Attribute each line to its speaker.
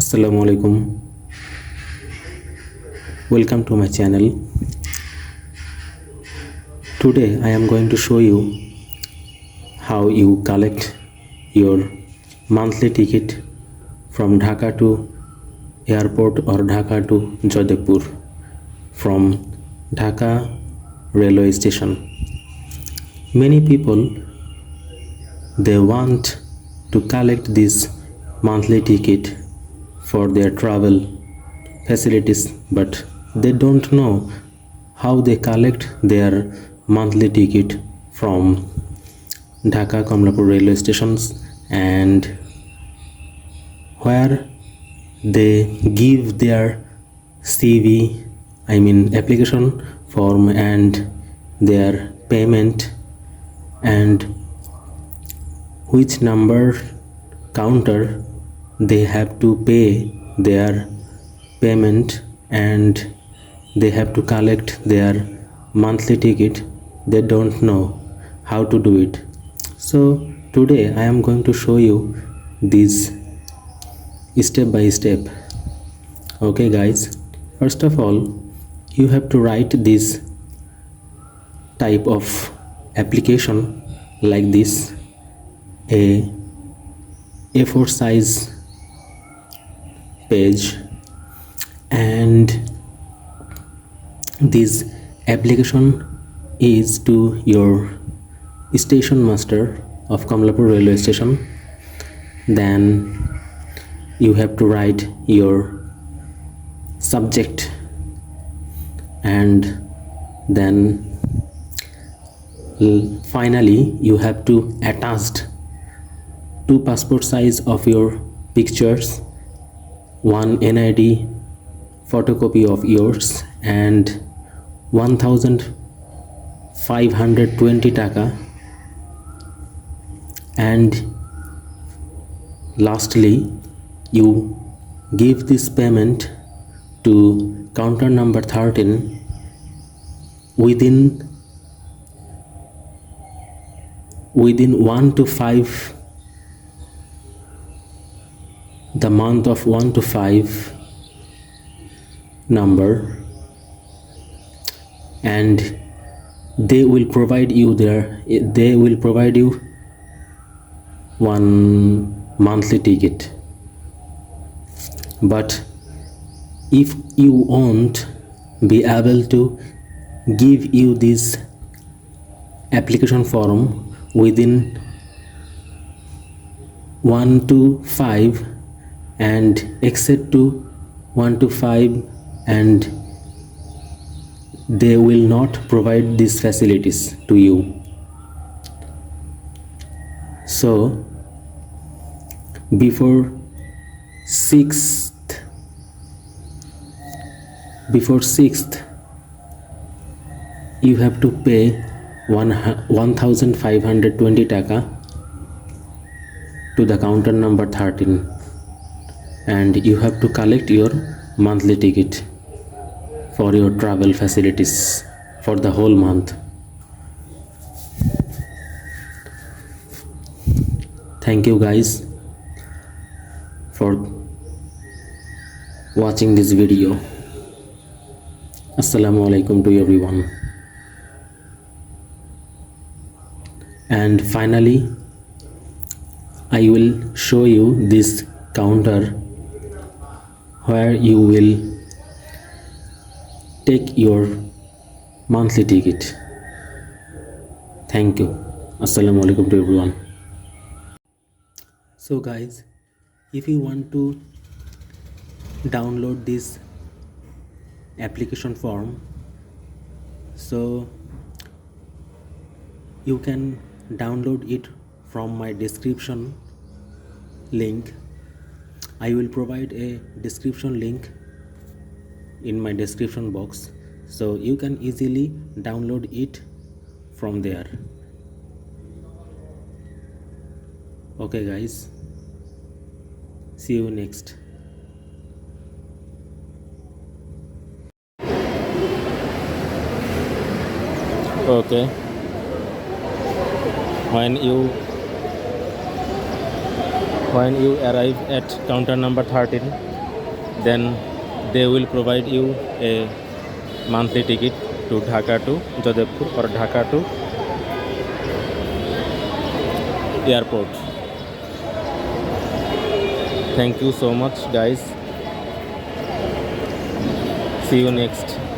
Speaker 1: Assalamu alaikum. Welcome to my channel. Today I am going to show you how you collect your monthly ticket from Dhaka to airport or Dhaka to Joydebpur from Dhaka railway station. Many people they want to collect this monthly ticket for their travel facilities, but they don't know how they collect their monthly ticket from Dhaka Commuter railway stations, and where they give their CV, application form, and their payment, and which number counter they have to pay their payment, and they have to collect their monthly ticket. They don't know how to do it. So today I am going to show you this step by step. Okay guys, first of all you have to write this type of application like this, a A4 size page, and this application is to your station master of Commuter railway station. Then you have to write your subject, and then finally you have to attach two passport size of your pictures, one NID photocopy of yours, and 1520 taka, and lastly you give this payment to counter number 13 within 1 to 5, the month of 1 to 5 number, and they will provide you one monthly ticket. But if you won't be able to give you this application form within 1 to 5 and exceed to 1 to 5, and they will not provide these facilities to you. So before 6th you have to pay 1520 taka to the counter number 13, and you have to collect your monthly ticket for your travel facilities for the whole month. Thank you guys for watching this video. Assalamu alaikum to everyone. And finally I will show you this counter where you will take your monthly ticket. Thank you. Assalamu alaikum to everyone. So guys, if you want to download this application form, so you can download it from my description link. I will provide a description link in my description box, so you can easily download it from there. Okay guys, see you next. Okay, when you arrive at counter number 13, then they will provide you a monthly ticket to Dhaka to Joydebpur or Dhaka to airport. Thank you so much guys. See you next.